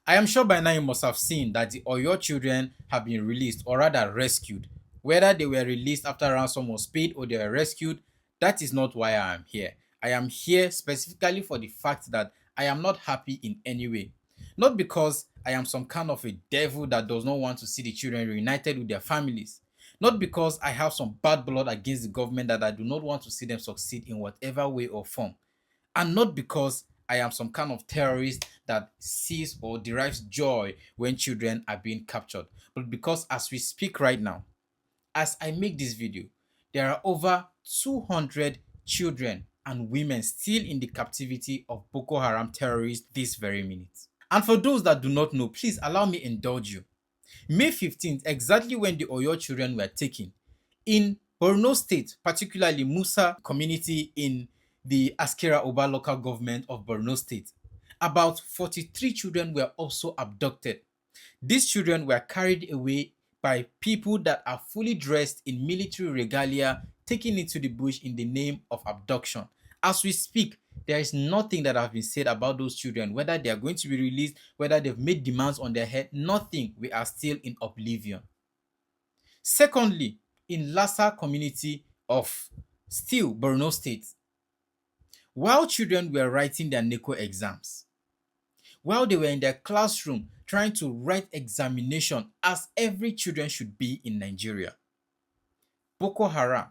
I am sure by now you must have seen that the Oyo children have been released, or rather rescued. Whether they were released after ransom was paid or they were rescued, that is not why I am here. I am here specifically for the fact that I am not happy in any way. Not because I am some kind of a devil that does not want to see the children reunited with their families. Not because I have some bad blood against the government that I do not want to see them succeed in whatever way or form, and not because I am some kind of terrorist that sees or derives joy when children are being captured, but because as we speak right now, as I make this video, there are over 200 children and women still in the captivity of Boko Haram terrorists this very minute. And for those that do not know, please allow me indulge you. May 15th, exactly when the Oyo children were taken, in Borno State, particularly Musa community in the Askira Oba local government of Borno State, about 43 children were also abducted. These children were carried away by people that are fully dressed in military regalia, taken into the bush in the name of abduction. As we speak, there is nothing that has been said about those children, whether they are going to be released, whether they've made demands on their head, nothing. We are still in oblivion. Secondly, in Lassa community of still Borno State, while children were writing their NECO exams, while they were in their classroom trying to write examination as every children should be in Nigeria, Boko Haram,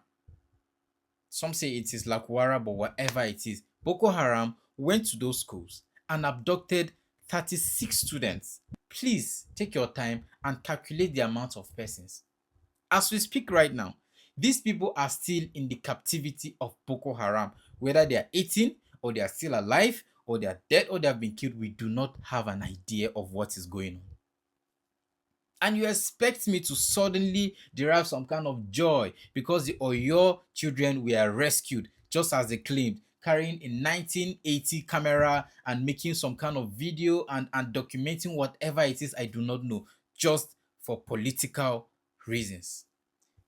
some say it is Lakwara, but whatever it is, Boko Haram went to those schools and abducted 36 students. Please take your time and calculate the amount of persons. As we speak right now, these people are still in the captivity of Boko Haram. Whether they are eating, or they are still alive, or they are dead, or they have been killed, we do not have an idea of what is going on. And you expect me to suddenly derive some kind of joy because the Oyo children were rescued, just as they claimed, carrying a 1980 camera and making some kind of video and documenting whatever it is, I do not know, just for political reasons.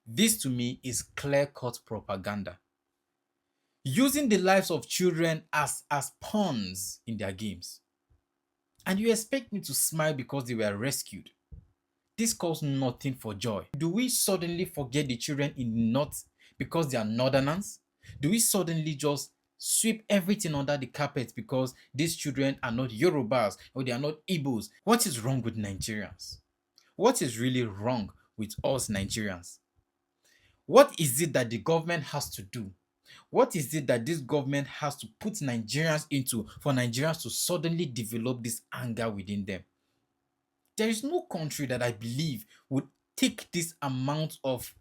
This to me is clear-cut propaganda. Using the lives of children as pawns in their games. And you expect me to smile because they were rescued. This calls nothing for joy. Do we suddenly forget the children in the north because they are northerners? Do we suddenly just sweep everything under the carpet because these children are not Yorubas or they are not Igbos? What is wrong with Nigerians? What is really wrong with us Nigerians? What is it that the government has to do? What is it that this government has to put Nigerians into for Nigerians to suddenly develop this anger within them? There is no country that I believe would take this amount of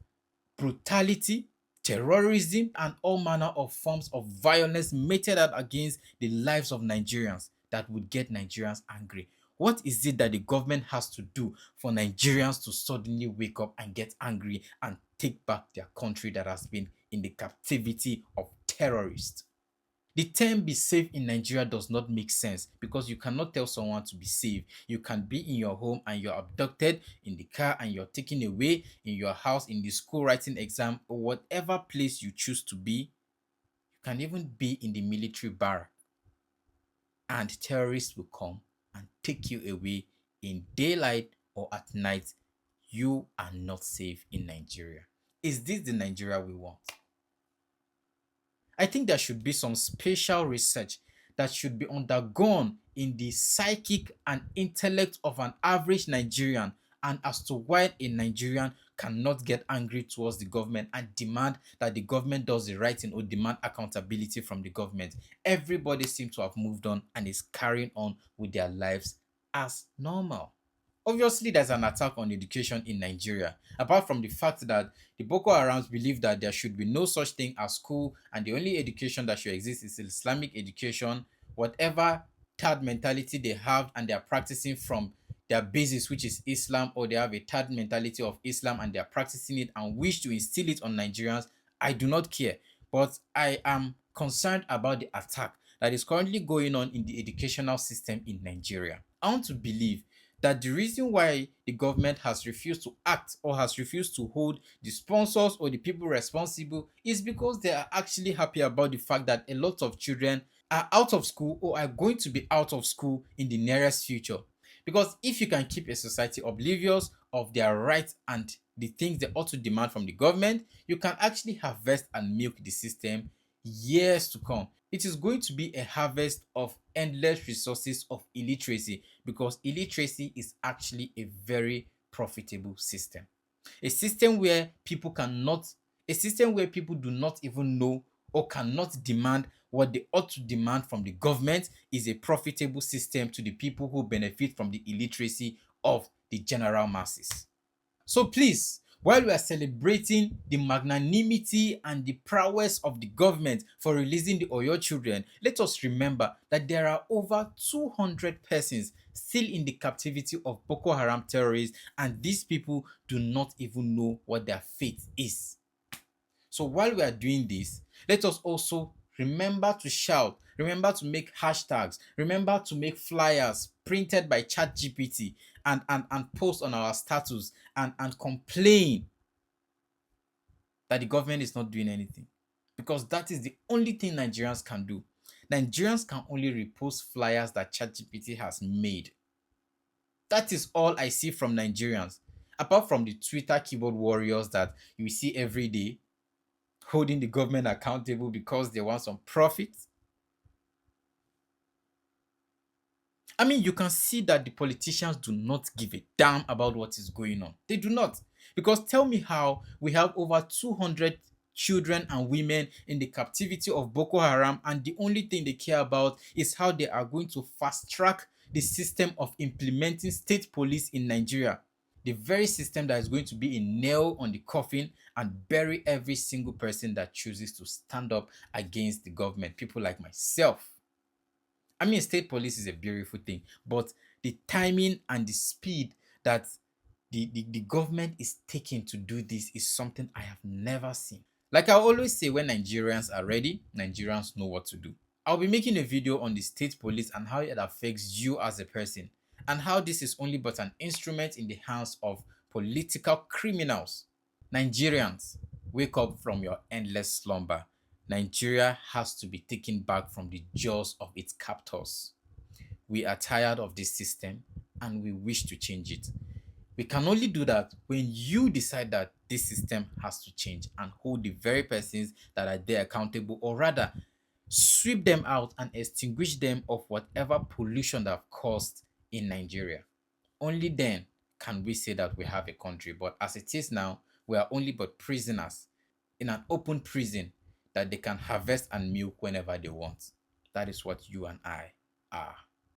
brutality, terrorism, and all manner of forms of violence meted out against the lives of Nigerians that would get Nigerians angry. What is it that the government has to do for Nigerians to suddenly wake up and get angry and take back their country that has been in the captivity of terrorists? The term be safe in Nigeria does not make sense because you cannot tell someone to be safe. You can be in your home and you're abducted, in the car and you're taken away, in your house, in the school writing exam, or whatever place you choose to be. You can even be in the military barrack and terrorists will come and take you away in daylight or at night. You are not safe in Nigeria. Is this the Nigeria we want? I think there should be some special research that should be undergone in the psychic and intellect of an average Nigerian, and as to why a Nigerian cannot get angry towards the government and demand that the government does the right thing or demand accountability from the government. Everybody seems to have moved on and is carrying on with their lives as normal. Obviously, there's an attack on education in Nigeria, apart from the fact that the Boko Harams believe that there should be no such thing as school and the only education that should exist is Islamic education. Whatever third mentality they have and they are practicing from their basis, which is Islam, or they have a third mentality of Islam and they are practicing it and wish to instill it on Nigerians, I do not care. But I am concerned about the attack that is currently going on in the educational system in Nigeria. I want to believe that the reason why the government has refused to act or has refused to hold the sponsors or the people responsible is because they are actually happy about the fact that a lot of children are out of school or are going to be out of school in the nearest future. Because if you can keep a society oblivious of their rights and the things they ought to demand from the government, you can actually harvest and milk the system years to come. It is going to be a harvest of endless resources of illiteracy, because illiteracy is actually a very profitable system. A system where people cannot, a system where people do not even know or cannot demand what they ought to demand from the government is a profitable system to the people who benefit from the illiteracy of the general masses. So please, while we are celebrating the magnanimity and the prowess of the government for releasing the Oyo children, let us remember that there are over 200 persons still in the captivity of Boko Haram terrorists, and these people do not even know what their fate is. So while we are doing this, let us also remember to shout, remember to make hashtags, remember to make flyers printed by ChatGPT and post on our status and complain that the government is not doing anything. Because that is the only thing Nigerians can do. Nigerians can only repost flyers that ChatGPT has made. That is all I see from Nigerians. Apart from the Twitter keyboard warriors that you see every day, holding the government accountable because they want some profit. I mean, you can see that the politicians do not give a damn about what is going on. They do not. Because tell me how we have over 200 children and women in the captivity of Boko Haram, and the only thing they care about is how they are going to fast track the system of implementing state police in Nigeria. The very system that is going to be a nail on the coffin and bury every single person that chooses to stand up against the government. People like myself. I mean, state police is a beautiful thing, but the timing and the speed that the government is taking to do this is something I have never seen. Like I always say, when Nigerians are ready, Nigerians know what to do. I'll be making a video on the state police and how it affects you as a person, and how this is only but an instrument in the hands of political criminals. Nigerians, wake up from your endless slumber. Nigeria has to be taken back from the jaws of its captors. We are tired of this system and we wish to change it. We can only do that when you decide that this system has to change and hold the very persons that are there accountable, or rather, sweep them out and extinguish them of whatever pollution they have caused in Nigeria. Only then can we say that we have a country. But as it is now, we are only but prisoners in an open prison that they can harvest and milk whenever they want. That is what you and I are.